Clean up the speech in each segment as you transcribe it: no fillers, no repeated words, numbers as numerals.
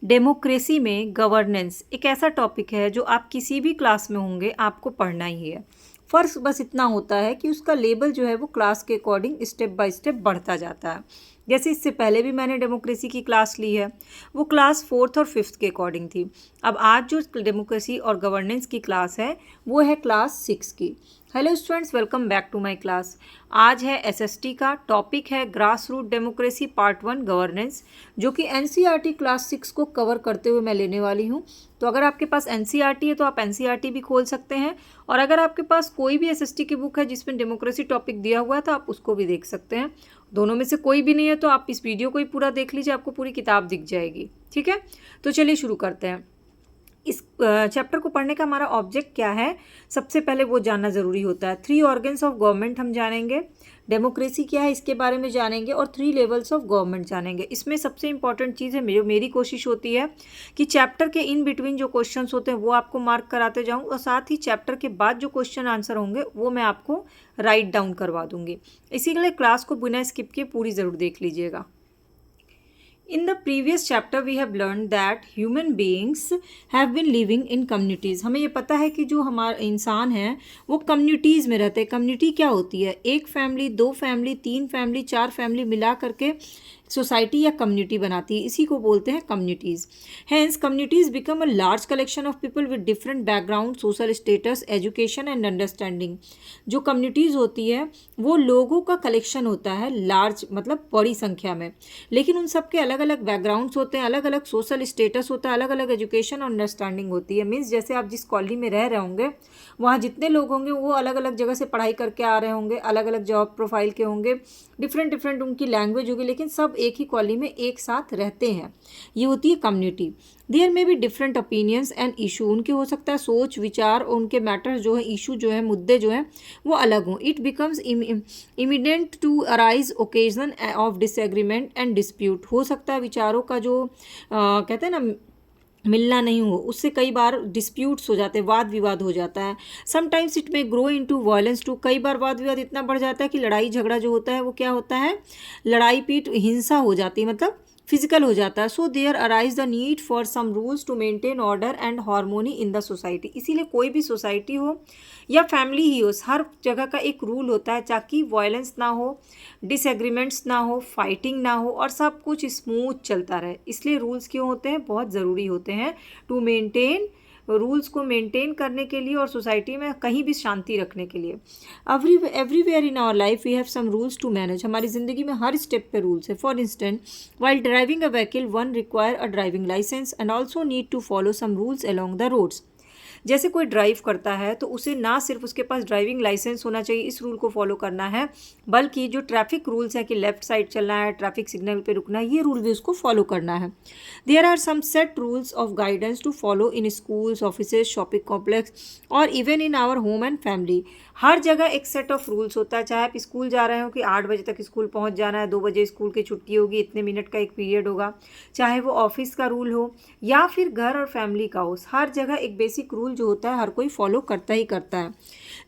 Democracy में governance एक ऐसा टॉपिक है जो आप किसी भी क्लास में होंगे आपको पढ़ना ही है। फ़र्क बस इतना होता है कि उसका लेवल जो है वो क्लास के अकॉर्डिंग स्टेप बाय स्टेप बढ़ता जाता है। जैसे इससे पहले भी मैंने डेमोक्रेसी की क्लास ली है, वो क्लास 4th और 5th के अकॉर्डिंग थी। अब आज जो डेमोक्रेसी और गवर्नेंस की क्लास है वो है क्लास 6 की। Hello students, welcome back to my class. आज है एसएसटी का टॉपिक है grass root democracy part 1 governance, जो कि एनसीईआरटी क्लास 6 को कवर करते हुए मैं लेने वाली हूँ। तो अगर आपके पास एनसीईआरटी है तो आप एनसीईआरटी भी खोल सकते हैं, और अगर आपके पास कोई भी एसएसटी की बुक है जिसमें डेमोक्रेसी टॉपिक दिया हुआ है तो आप उसको भी देख सकते हैं। दोनों में से कोई भी नहीं है तो आप इस वीडियो को ही पूरा देख लीजिए, आपको पूरी किताब दिख जाएगी। ठीक है, तो चलिए शुरू करते हैं। इस चैप्टर को पढ़ने का हमारा ऑब्जेक्ट क्या है, सबसे पहले वो जानना ज़रूरी होता है। 3 ऑर्गन्स ऑफ गवर्नमेंट हम जानेंगे, डेमोक्रेसी क्या है इसके बारे में जानेंगे, और 3 लेवल्स ऑफ गवर्नमेंट जानेंगे। इसमें सबसे इंपॉर्टेंट चीज़ है, मेरी कोशिश होती है कि चैप्टर के इन बिटवीन जो क्वेश्चंस होते हैं वो आपको मार्क कराते जाऊँ, और साथ ही चैप्टर के बाद जो क्वेश्चन आंसर होंगे वो मैं आपको राइट डाउन करवा दूँगी। इसीलिए क्लास को बिना स्किप किए पूरी ज़रूर देख लीजिएगा। In the previous chapter we have learned that human beings have been living in communities। हमें ये पता है कि जो हमारे इंसान हैं वो कम्युनिटीज़ में रहते हैं। कम्युनिटी क्या होती है? एक फैमिली, 2 फैमिली, 3 फैमिली, 4 फैमिली मिला करके सोसाइटी या कम्युनिटी बनाती है, इसी को बोलते हैं communities. Hence communities become a large collection of people with different background, social status, education and understanding. जो कम्युनिटीज़ होती है वो लोगों का कलेक्शन होता है, लार्ज मतलब बड़ी संख्या में, लेकिन उन सब के अलग अलग बैकग्राउंड्स होते हैं, अलग अलग सोशल स्टेटस होता है, अलग अलग एजुकेशन और अंडरस्टैंडिंग होती है। मीन्स जैसे आप जिस कॉलोनी में रह रहे होंगे वहाँ जितने लोग होंगे वो अलग अलग जगह से पढ़ाई करके आ रहे होंगे, अलग अलग जॉब प्रोफाइल के होंगे, डिफरेंट डिफरेंट उनकी लैंग्वेज होगी, लेकिन सब एक ही कॉलोनी में एक साथ रहते हैं। ये होती है कम्युनिटी। देयर में भी डिफरेंट ओपिनियंस एंड इशू, उनके हो सकता है सोच विचार और उनके मैटर्स जो है, इशू जो है, मुद्दे जो हैं वो अलग हों। It becomes imminent to arise occasion of disagreement and dispute. हो सकता है विचारों का जो कहते हैं ना मिलना नहीं हो, उससे कई बार डिस्प्यूट्स हो जाते हैं, वाद विवाद हो जाता है। समटाइम्स इट में ग्रो इनटू वायलेंस टू, कई बार वाद विवाद इतना बढ़ जाता है कि लड़ाई झगड़ा जो होता है वो क्या होता है, लड़ाई पीट हिंसा हो जाती है, मतलब फिजिकल हो जाता है। So there arise the need for some rules to maintain order and harmony in the society. इसीलिए कोई भी सोसाइटी हो या फैमिली ही हो, हर जगह का एक रूल होता है ताकि वायलेंस ना हो, डिसएग्रीमेंट्स ना हो, फाइटिंग ना हो, और सब कुछ स्मूथ चलता रहे। इसलिए रूल्स क्यों होते हैं? बहुत ज़रूरी होते हैं टू मेंटेन, रूल्स को मेंटेन करने के लिए और सोसाइटी में कहीं भी शांति रखने के लिए। Everywhere in our life we have some rules to manage. हमारी ज़िंदगी में हर स्टेप पे रूल्स है। For instance while driving a vehicle one require a driving license and also need to follow some rules along the roads. जैसे कोई drive करता है तो उसे ना सिर्फ उसके पास ड्राइविंग लाइसेंस होना चाहिए, इस रूल को फॉलो करना है, बल्कि जो ट्रैफिक रूल्स हैं कि लेफ्ट साइड चलना है, ट्रैफिक सिग्नल पे रुकना है, ये रूल भी उसको फॉलो करना है। There are some set rules of guidance to follow in schools, offices, shopping complex और even in our home and family. हर जगह एक सेट ऑफ रूल्स होता है। चाहे आप स्कूल जा रहे हो कि 8 बजे तक स्कूल पहुंच जाना है, 2 बजे स्कूल की छुट्टी होगी, इतने मिनट का एक पीरियड होगा, चाहे वो ऑफिस का रूल हो या फिर घर और फैमिली का हो, हर जगह एक बेसिक रूल जो होता है हर कोई फॉलो करता ही करता है।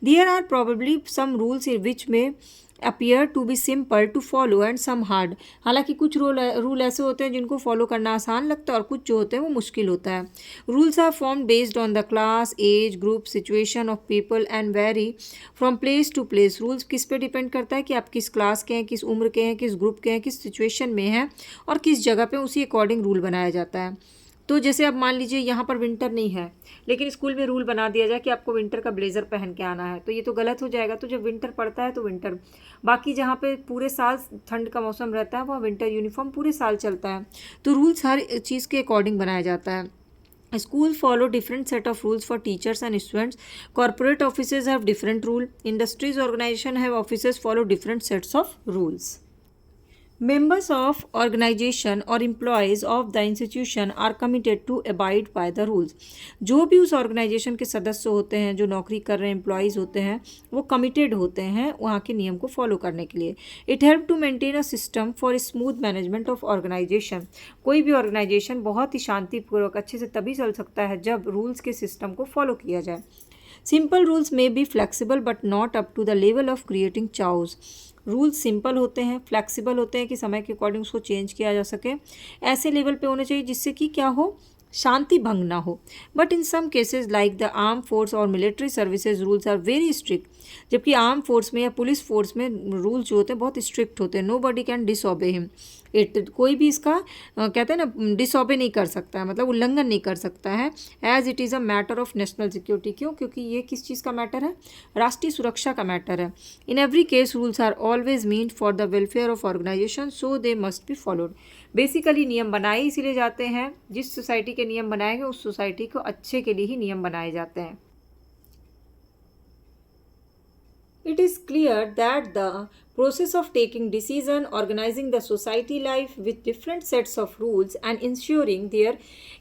There are probably some rules in which may appear to be simple to follow and some hard. हालांकि कुछ रूल ऐसे होते हैं जिनको फॉलो करना आसान लगता है और कुछ जो होते हैं वो मुश्किल होता है। Rules are form based on the class, age, group, situation of people and vary from place to place. Rules किस पे डिपेंड करता है कि आप किस क्लास के हैं, किस उम्र के हैं, किस ग्रुप के हैं, किस सिचुएशन में हैं और किस जगह पे उसी अकॉर्डिंग रूल बनाया जाता है। तो जैसे अब मान लीजिए यहाँ पर विंटर नहीं है, लेकिन स्कूल में रूल बना दिया जाए कि आपको विंटर का ब्लेज़र पहन के आना है, तो ये तो गलत हो जाएगा। तो जब विंटर पड़ता है तो विंटर, बाकी जहाँ पे पूरे साल ठंड का मौसम रहता है वहाँ विंटर यूनिफॉर्म पूरे साल चलता है। तो रूल्स हर चीज़ के अकॉर्डिंग बनाया जाता है। Schools follow different set of rules for teachers and students. Corporate offices have different rule. Industries organization have offices follow different sets of rules. Members of organization or employees of the institution are committed to abide by the rules. जो भी उस organisation के सदस्य होते हैं, जो नौकरी कर रहे हैं, एम्प्लॉयज़ होते हैं, वो कमिटेड होते हैं वहाँ के नियम को फॉलो करने के लिए। It help to maintain a system for smooth management of organization. कोई भी ऑर्गेनाइजेशन बहुत ही शांतिपूर्वक अच्छे से तभी चल सकता है जब रूल्स के सिस्टम को फॉलो किया जाए। Simple rules may be flexible but not up to the level of creating chaos. Rules simple होते हैं, फ्लेक्सिबल होते हैं कि समय के अकॉर्डिंग उसको चेंज किया जा सके, ऐसे लेवल पे होने चाहिए जिससे कि क्या हो, शांति भंग ना हो। But in some cases like the arm force और military services rules are very strict. जबकि आर्म फोर्स में या पुलिस फोर्स में रूल्स जो होते हैं बहुत स्ट्रिक्ट होते हैं। Nobody can disobey him it, कोई भी इसका कहते हैं ना डिसऑबे नहीं कर सकता है, मतलब उल्लंघन नहीं कर सकता है, as it is a matter of national security. क्यों? क्योंकि ये किस चीज़ का मैटर है, राष्ट्रीय सुरक्षा का मैटर है। In every case rules are always meant for the welfare of organization, so they must be followed. Basically नियम बनाए इसीलिए जाते हैं, जिस सोसाइटी के नियम बनाए गए उस सोसाइटी को अच्छे के लिए ही नियम बनाए जाते हैं। It is clear that the process of taking decision, organizing the society life with different sets of rules and ensuring their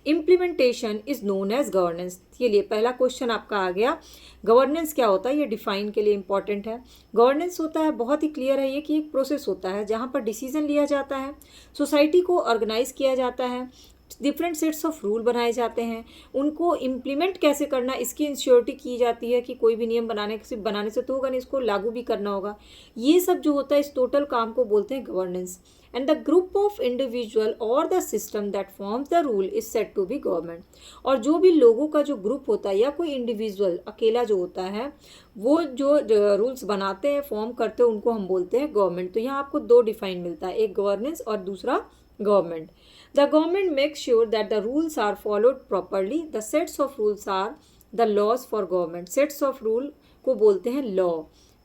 implementation is known as governance। ये लिए पहला क्वेश्चन आपका आ गया, गवर्नेंस क्या होता है, ये डिफाइन के लिए इंपॉर्टेंट है। गवर्नेंस होता है, बहुत ही क्लियर है ये, कि एक प्रोसेस होता है जहाँ पर डिसीजन लिया जाता है, सोसाइटी को ऑर्गेनाइज किया जाता है, डिफरेंट सेट्स ऑफ रूल बनाए जाते हैं, उनको इम्प्लीमेंट कैसे करना इसकी इंश्योरिटी की जाती है कि कोई भी नियम सिर्फ बनाने से तो होगा नहीं, इसको लागू भी करना होगा। ये सब जो होता है इस टोटल काम को बोलते हैं governance. And the group of individual और the system that forms the rule is said to be government. और जो भी लोगों का जो ग्रुप होता है या कोई इंडिविजुअल अकेला जो होता है, वो जो रूल्स बनाते हैं, फॉर्म करते हैं, उनको हम बोलते हैं गवर्नमेंट। तो यहाँ आपको दो डिफाइन मिलता है, एक गवर्नेंस और दूसरा government. The government makes sure that the rules are followed properly. The sets of rules are the laws for government. Sets of rule को बोलते हैं law।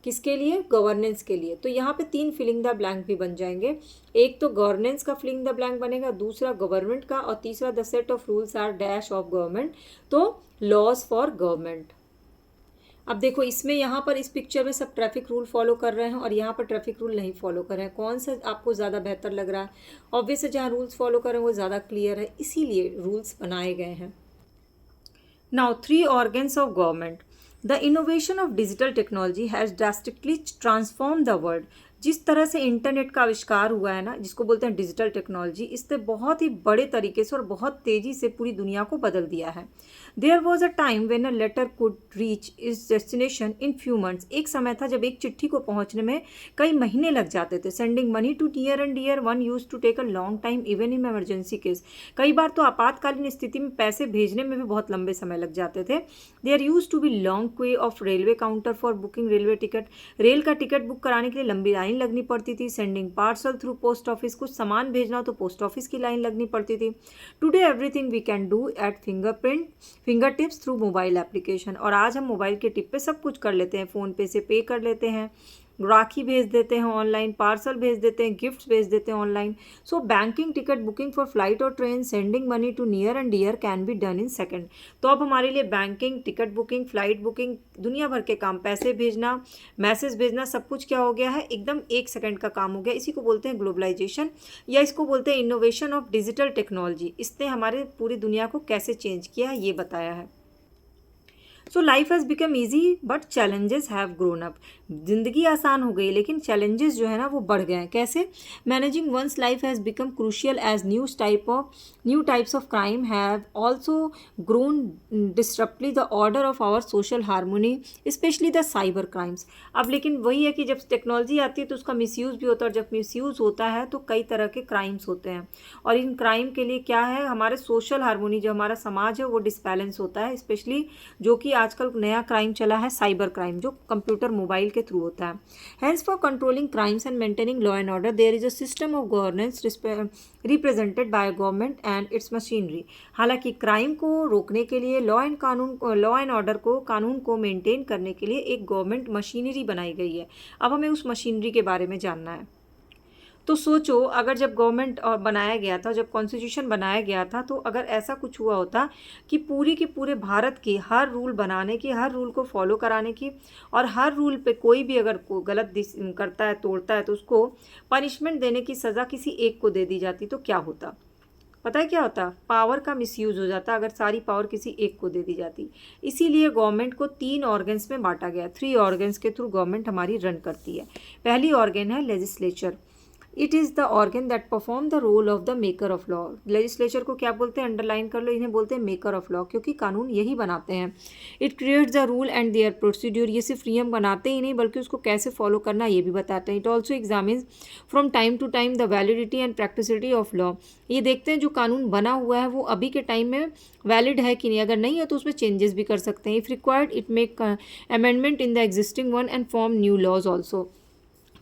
किसके लिए? गवर्नेंस के लिए। तो यहाँ पे तीन फिलिंग द ब्लैंक भी बन जाएंगे, एक तो गवर्नेंस का फिलिंग द ब्लैंक बनेगा, दूसरा गवर्नमेंट का, और तीसरा the set of rules are dash of government, तो लॉज फॉर गवर्नमेंट। अब देखो इसमें यहाँ पर इस पिक्चर में सब ट्रैफिक रूल फॉलो कर रहे हैं और यहाँ पर ट्रैफिक रूल नहीं फॉलो कर रहे हैं। कौन सा आपको ज़्यादा बेहतर लग रहा है? ऑब्वियस है जहाँ रूल्स फॉलो कर रहे हैं वो ज़्यादा क्लियर है, इसीलिए रूल्स बनाए गए हैं। Now 3 organs of government. The innovation of digital technology has drastically transformed the world. जिस तरह से इंटरनेट का आविष्कार हुआ है ना, जिसको बोलते हैं डिजिटल टेक्नोलॉजी, इससे बहुत ही बड़े तरीके से और बहुत तेज़ी से पूरी दुनिया को बदल दिया है। There was a time when a letter could reach is destination in few months. एक समय था जब एक चिट्ठी को पहुंचने में कई महीने लग जाते थे। Sending money to near and dear one use to take a long time even in emergency case. कई बार तो आपातकालीन स्थिति में पैसे भेजने में भी बहुत लंबे समय लग जाते थे। There use to be long queue of railway counter for booking railway ticket. Rail का टिकट बुक कराने के लिए लंबी लाइन लगनी पड़ती थी। Sending parcel through post office, कुछ सामान भेजना हो तो पोस्ट ऑफिस की लाइन लगनी पड़ती थी। Today everything we can do at finger tips through mobile application. और आज हम मोबाइल के टिप पे सब कुछ कर लेते हैं, फ़ोन पे से पे कर लेते हैं, राखी भेज देते हैं ऑनलाइन, पार्सल भेज देते हैं, गिफ्ट्स भेज देते हैं online. So banking, ticket booking for flight और train, sending money to near and dear can be done in second. तो अब हमारे लिए banking, ticket booking, flight booking, दुनिया भर के काम, पैसे भेजना, मैसेज भेजना, सब कुछ क्या हो गया है, एकदम 1 सेकंड का काम हो गया। इसी को बोलते हैं ग्लोबलाइजेशन, या इसको बोलते हैं इनोवेशन ऑफ डिजिटल टेक्नोलॉजी। इसने हमारे पूरी दुनिया को कैसे चेंज किया ये बताया है। So life has become easy but challenges have grown up. ज़िंदगी आसान हो गई लेकिन चैलेंजेस जो है ना वो बढ़ गए हैं। कैसे? Managing one's life has become crucial as new types of crime have also grown disturbingly the order of our social harmony, specially the cyber crimes. अब लेकिन वही है कि जब टेक्नोलॉजी आती है तो उसका मिसयूज़ भी होता है, और जब मिसयूज़ होता है तो कई तरह के क्राइम्स होते हैं। और इन क्राइम के लिए क्या है, हमारे सोशल हारमोनी, जो हमारा समाज है वो डिसबैलेंस होता है, स्पेशली जो कि आजकल नया क्राइम चला है साइबर क्राइम, जो कंप्यूटर मोबाइल के थ्रू होता है। Hence for controlling crimes and maintaining law and order there is a system of governance represented by government and its machinery. हालांकि क्राइम को रोकने के लिए, लॉ एंड ऑर्डर को, कानून को मेंटेन करने के लिए एक गवर्नमेंट मशीनरी बनाई गई है। अब हमें उस मशीनरी के बारे में जानना है। तो सोचो, अगर जब गवर्नमेंट बनाया गया था, जब कॉन्स्टिट्यूशन बनाया गया था, तो अगर ऐसा कुछ हुआ होता कि पूरी के पूरे भारत की हर रूल बनाने की, हर रूल को फॉलो कराने की, और हर रूल पे कोई भी अगर को गलत करता है, तोड़ता है, तो उसको पनिशमेंट देने की सज़ा किसी एक को दे दी जाती, तो क्या होता? पता है क्या होता? पावर का मिसयूज़ हो जाता अगर सारी पावर किसी एक को दे दी जाती। इसीलिए गवर्नमेंट को 3 ऑर्गन्स में बांटा गया। 3 ऑर्गन्स के थ्रू गवर्नमेंट हमारी रन करती है। पहली ऑर्गन है legislature. It is the organ that perform the role of the maker of law. Legislature को क्या बोलते हैं, अंडरलाइन कर लो, इन्हें बोलते हैं मेकर ऑफ लॉ, क्योंकि कानून यही बनाते हैं। It creates the rule and their procedure, ये सिर्फ नियम बनाते ही नहीं बल्कि उसको कैसे फॉलो करना ये भी बताते हैं। It also examines from time to time the validity and practicality of law, ये देखते हैं जो कानून बना हुआ है वो अभी के टाइम में वैलिड है कि नहीं, अगर नहीं है तो उसमें चेंजेस भी कर सकते हैं। If required it make amendment in the existing one and form new laws also.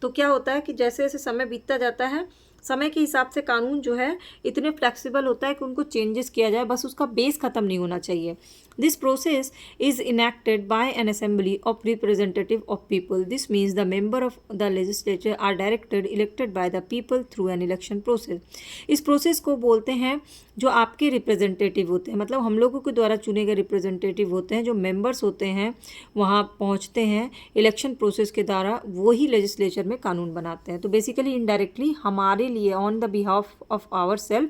तो क्या होता है कि जैसे जैसे समय बीतता जाता है, समय के हिसाब से कानून जो है इतने फ्लेक्सिबल होता है कि उनको चेंजेस किया जाए, बस उसका बेस ख़त्म नहीं होना चाहिए। This process is enacted by an assembly of representative of people. This means the member of the legislature are directed elected by the people through an election process. इस प्रोसेस को बोलते हैं जो आपके रिप्रेजेंटेटिव होते हैं, मतलब हम लोगों के द्वारा चुने गए रिप्रेजेंटेटिव होते हैं, जो मेंबर्स होते हैं वहाँ पहुँचते हैं इलेक्शन प्रोसेस के द्वारा, वही लेजिस्लेचर में कानून बनाते हैं। तो बेसिकली इनडायरेक्टली हमारे लिए on the behalf of our self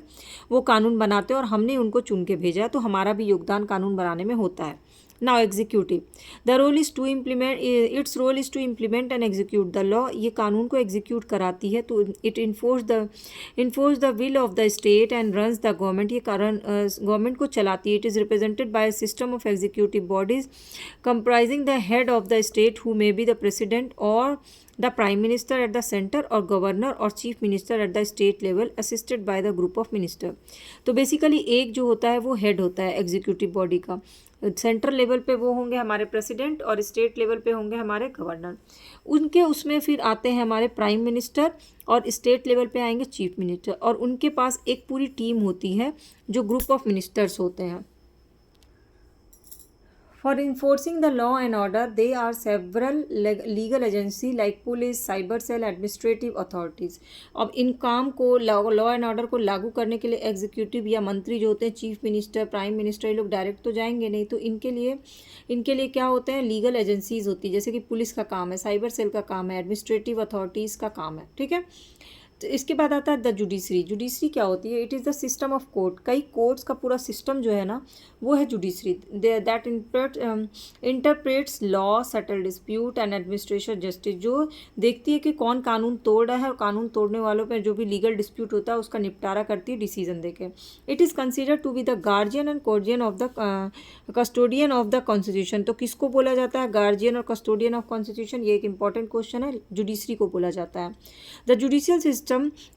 वो कानून बनाते हैं और हमने उनको चुन के भेजा, तो हमारा भी योगदान कानून बनाने में होता है। Now executive, the role is to implement, its role is to implement and execute the law, ये कानून को एग्जीक्यूट कराती है। तो it enforce the will of the state and runs the government, ये कारण गवर्नमेंट को चलाती है। It is represented by system of executive bodies comprising the head of the state who may be the president और the prime minister at the centre और governor और chief minister at the state level assisted by the group of minister. तो basically एक जो होता है वो head होता है एग्जीक्यूटिव बॉडी का। सेंट्रल लेवल पे वो होंगे हमारे प्रेसिडेंट और स्टेट लेवल पे होंगे हमारे गवर्नर। उनके उसमें फिर आते हैं हमारे प्राइम मिनिस्टर और स्टेट लेवल पे आएंगे चीफ मिनिस्टर, और उनके पास एक पूरी टीम होती है जो ग्रुप ऑफ मिनिस्टर्स होते हैं। For enforcing the law and order, there are several legal agencies like police, cyber cell, administrative authorities. अब इन काम को लॉ एंड ऑर्डर को लागू करने के लिए एग्जीक्यूटिव या मंत्री जो होते हैं, चीफ मिनिस्टर, प्राइम मिनिस्टर, ये लोग डायरेक्ट तो जाएंगे नहीं, तो इनके लिए क्या होते हैं, लीगल एजेंसीज होती है, जैसे कि पुलिस का काम है, साइबर सेल का काम है, एडमिनिस्ट्रेटिव अथॉरिटीज़ का काम है, ठीक है। तो इसके बाद आता है द जुडिशरी। जुडिशरी क्या होती है, it is the system of court, कई कोर्ट्स का पूरा सिस्टम जो है ना वो है judiciary. That interprets law, settle dispute and administration justice, जो देखती है कि कौन कानून तोड़ रहा है और कानून तोड़ने वालों पर जो भी लीगल डिस्प्यूट होता है उसका निपटारा करती है डिसीजन देके। It is considered to be the guardian and कोर्जियन of the custodian of the constitution. तो किसको बोला जाता है, गार्जियन और कस्टोडियन ऑफ कॉन्स्टिट्यूशन, ये एक इंपॉर्टेंट क्वेश्चन है, जुडिशरी को बोला जाता है। The judicial system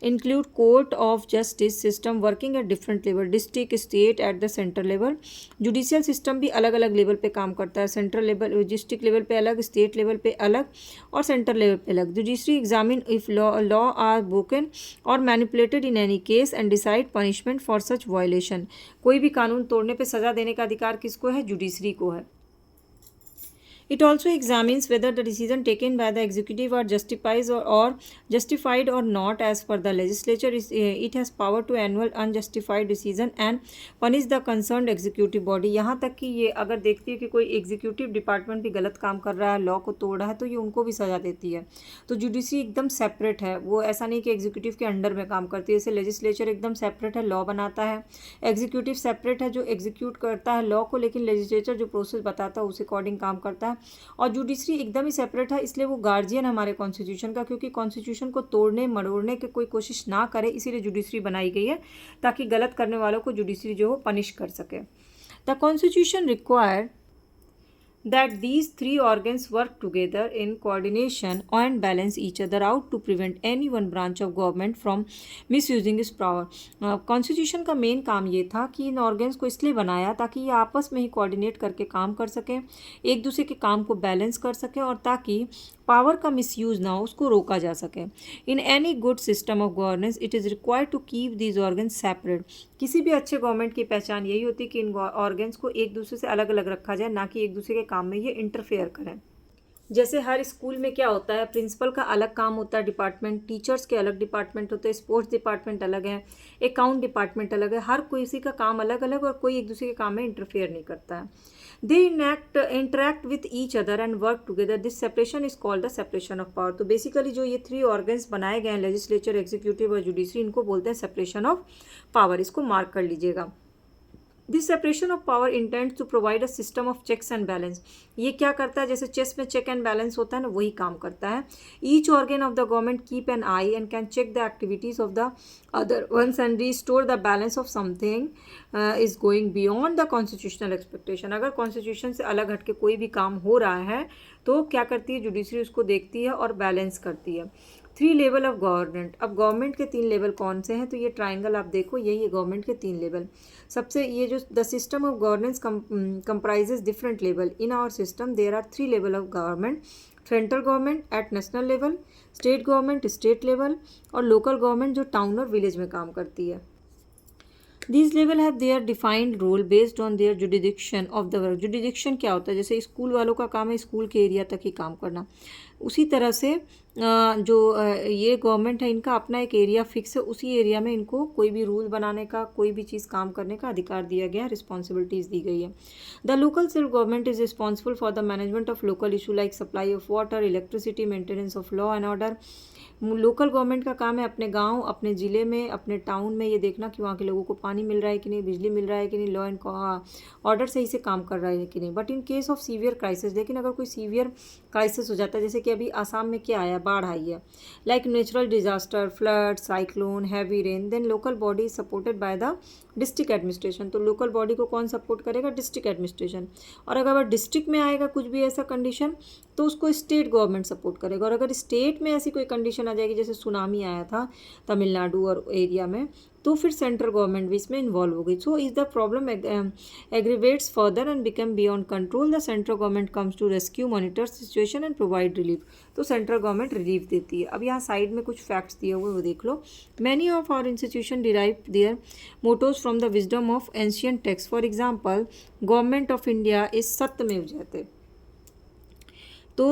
include court of justice system working at different level, district, state, at the central level। Judicial system भी अलग अलग लेवल पे काम करता है, सेंट्रल लेवल, डिस्ट्रिक्ट लेवल पे अलग, स्टेट लेवल पे अलग और सेंट्रल लेवल पे अलग। Judiciary examine if law are broken और manipulated in any case and decide punishment for such violation. कोई भी कानून तोड़ने पे सजा देने का अधिकार किसको है, जुडिशरी को है। It also examines whether the decision taken by the executive are justified or not as per the legislature. It has power to annul unjustified decision and punish the concerned executive body। यहाँ तक कि ये अगर देखती है कि कोई executive department भी गलत काम कर रहा है, लॉ को तोड़ रहा है, तो ये उनको भी सजा देती है। तो जुडिशरी एकदम सेपरेट है, वो ऐसा नहीं कि एग्जीक्यूटिव के अंडर में काम करती है। जैसे लेजिस्लेचर एकदम सेपरेट है, लॉ बनाता है, एग्जीक्यूटिव सेपरेट है जो एग्जीक्यूट करता है लॉ को, लेकिन लेजिस्लेचर जो प्रोसेस बताता है उस अकॉर्डिंग काम करता है। और जुडिशरी एकदम ही सेपरेट है, इसलिए वो गार्जियन हमारे कॉन्स्टिट्यूशन का, क्योंकि कॉन्स्टिट्यूशन को तोड़ने मड़ोड़ने की कोई कोशिश ना करे, इसीलिए जुडिशरी बनाई गई है ताकि गलत करने वालों को जुडिशरी जो हो पनिश कर सके। The constitution require that these three organs work together in coordination and balance each other out to prevent any one branch of government from misusing its power। Constitution का मेन काम ये था कि इन organs को इसलिए बनाया ताकि ये आपस में ही कोऑर्डिनेट करके काम कर सकें, एक दूसरे के काम को बैलेंस कर सकें और ताकि पावर का मिसयूज़ ना हो, उसको रोका जा सके। In any good system of governance it is required to keep these organs separate. किसी भी अच्छे गवर्नमेंट की पहचान यही होती है कि इन ऑर्गन्स को एक दूसरे से अलग अलग रखा जाए, ना कि एक दूसरे के काम में ये इंटरफेयर करें। जैसे हर स्कूल में क्या होता है, प्रिंसिपल का अलग काम होता है डिपार्टमेंट, टीचर्स के अलग डिपार्टमेंट होते हैं, स्पोर्ट्स डिपार्टमेंट अलग है, अकाउंट डिपार्टमेंट अलग है, हर किसी का काम अलग अलग और कोई एक दूसरे के काम में इंटरफेयर नहीं करता है। दे interact with each other and work together। This separation is called the separation of power. तो बेसिकली जो ये थ्री ऑर्गन्स बनाए गए हैं, लेजिस्लेचर, एग्जीक्यूटिव और जुडिशरी, इनको बोलते हैं सेपरेशन ऑफ पावर। इसको मार्क कर लीजिएगा। This separation of power intent to provide a system of checks and balance. ये क्या करता है, जैसे चेस में चेक एंड बैलेंस होता है ना, वही काम करता है। Each organ of the government keep an eye and can check the activities of the other ones and restore the balance of something is going beyond the constitutional expectation. अगर constitution से अलग हटके कोई भी काम हो रहा है तो क्या करती है, जुडिशरी उसको देखती है और बैलेंस करती है। 3 लेवल ऑफ गवर्नमेंट। अब गवर्नमेंट के 3 लेवल कौन से हैं, तो ये ट्राइंगल आप देखो, यही है गवर्नमेंट के 3 लेवल। सबसे ये जो the system of governance comprises different level. In our system there are 3 level of government, central government at national level, state government state level, और लोकल गवर्नमेंट जो टाउन और विलेज में काम करती है। These level have their defined role based on their jurisdiction of the work। jurisdiction क्या होता है, जैसे स्कूल वालों का काम है स्कूल के एरिया तक ही काम करना, उसी तरह से ये गवर्नमेंट है, इनका अपना एक एरिया फिक्स है, उसी एरिया में इनको कोई भी रूल बनाने का, कोई भी चीज़ काम करने का अधिकार दिया गया, रिस्पॉन्सिबिलिटीज़ दी गई है। The local self government is responsible for the management of local issue like supply of water, electricity, maintenance of law and order. Local government का काम है अपने गांव, अपने ज़िले में, अपने टाउन में ये देखना कि वहाँ के लोगों को पानी मिल रहा है कि नहीं, बिजली मिल रहा है कि नहीं, लॉ एंड ऑर्डर सही से काम कर रहा है कि नहीं। But in case of severe crisis, लेकिन अगर कोई सीवियर क्राइसिस हो जाता है, जैसे कि अभी आसाम में क्या आया, बाढ़ आई है, like natural disaster, flood, cyclone, heavy rain, then local body is supported by the district administration. तो लोकल बॉडी को कौन सपोर्ट करेगा, डिस्ट्रिक्ट एडमिनिस्ट्रेशन। और अगर डिस्ट्रिक्ट में आएगा कुछ भी ऐसा कंडीशन तो उसको स्टेट गवर्नमेंट सपोर्ट करेगा। और अगर स्टेट में ऐसी कोई कंडीशन आ जाएगी, जैसे सुनामी आया था तमिलनाडु और एरिया में, तो फिर सेंट्रल गवर्नमेंट भी इसमें इन्वॉल्व हो गई। So is the problem aggravates further and become beyond control, the central government comes to rescue, monitor situation and provide relief. तो सेंट्रल गवर्नमेंट रिलीफ देती है। अब यहाँ साइड में कुछ फैक्ट्स दिए हुए वो देख लो। Many of our institution derive their mottos from the wisdom of ancient text. For example, government of India is सत्यमेव जयते। तो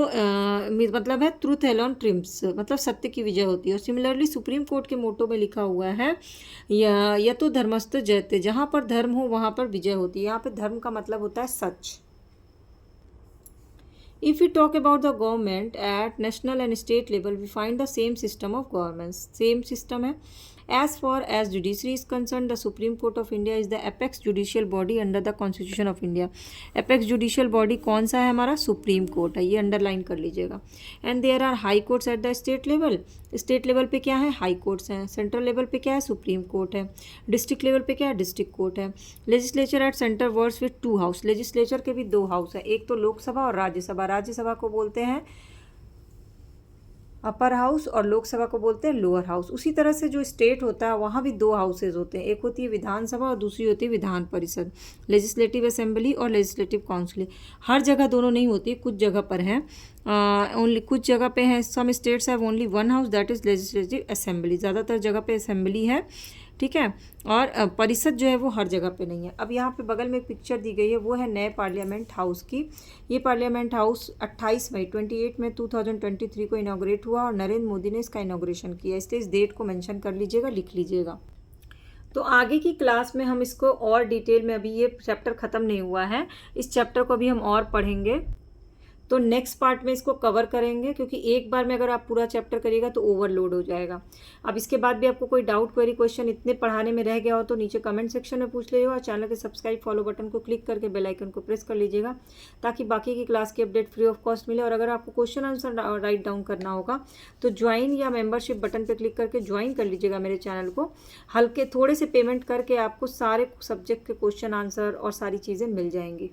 मतलब है ट्रूथ एलोन ट्रिम्स, मतलब सत्य की विजय होती है। और सिमिलरली सुप्रीम कोर्ट के मोटो में लिखा हुआ है या तो धर्मस्थ जयते, जहाँ पर धर्म हो वहाँ पर विजय होती है। यहाँ पे धर्म का मतलब होता है सच। If we talk about the government at national and state level, we find the same system of governance. Same system है। As far as judiciary is concerned, the Supreme Court of India is the apex judicial body under the Constitution of India. Apex judicial body कौन सा है हमारा, supreme court है, ये underline कर लीजिएगा। And there are high courts at the state level. State level पे क्या है, हाई कोर्ट्स हैं। सेंट्रल लेवल पे क्या है, सुप्रीम कोर्ट है। डिस्ट्रिक्ट लेवल पे क्या है, डिस्ट्रिक्ट कोर्ट है। Legislature at centre works with 2 house. Legislature के भी 2 हाउस है, एक तो लोकसभा और राज्यसभा। राज्यसभा को बोलते हैं अपर हाउस और लोकसभा को बोलते हैं लोअर हाउस। उसी तरह से जो स्टेट होता है वहाँ भी 2 हाउसेज होते हैं, एक होती है विधानसभा और दूसरी होती है विधान परिषद, लेजिस्लेटिव असेंबली और लेजिस्लेटिव काउंसिल। हर जगह दोनों नहीं होती, कुछ जगह पर हैं, ओनली कुछ जगह पे हैं। Some states have only 1 house that is legislative assembly. ज़्यादातर जगह पे असेंबली है, ठीक है। और परिषद जो है वो हर जगह पे नहीं है। अब यहाँ पे बगल में एक पिक्चर दी गई है, वो है नए पार्लियामेंट हाउस की। ये पार्लियामेंट हाउस 28 मई 2023 को इनॉग्रेट हुआ और नरेंद्र मोदी ने इसका इनॉग्रेशन किया, इसलिए इस डेट को मेंशन कर लीजिएगा, लिख लीजिएगा। तो आगे की क्लास में हम इसको और डिटेल में, अभी ये चैप्टर ख़त्म नहीं हुआ है, इस चैप्टर को अभी हम और पढ़ेंगे। तो नेक्स्ट पार्ट में इसको कवर करेंगे, क्योंकि एक बार में अगर आप पूरा चैप्टर करिएगा तो ओवरलोड हो जाएगा। अब इसके बाद भी आपको कोई डाउट, क्वेरी, क्वेश्चन इतने पढ़ाने में रह गया हो तो नीचे कमेंट सेक्शन में पूछ लीजिएगा। और चैनल के सब्सक्राइब फॉलो बटन को क्लिक करके बेल आइकन को प्रेस कर लीजिएगा, ताकि बाकी की क्लास की अपडेट फ्री ऑफ कॉस्ट मिले। और अगर आपको क्वेश्चन आंसर राइट डाउन करना होगा तो ज्वाइन या मेंबरशिप बटन पर क्लिक करके ज्वाइन कर लीजिएगा मेरे चैनल को। हल्के थोड़े से पेमेंट करके आपको सारे सब्जेक्ट के क्वेश्चन आंसर और सारी चीज़ें मिल जाएंगी।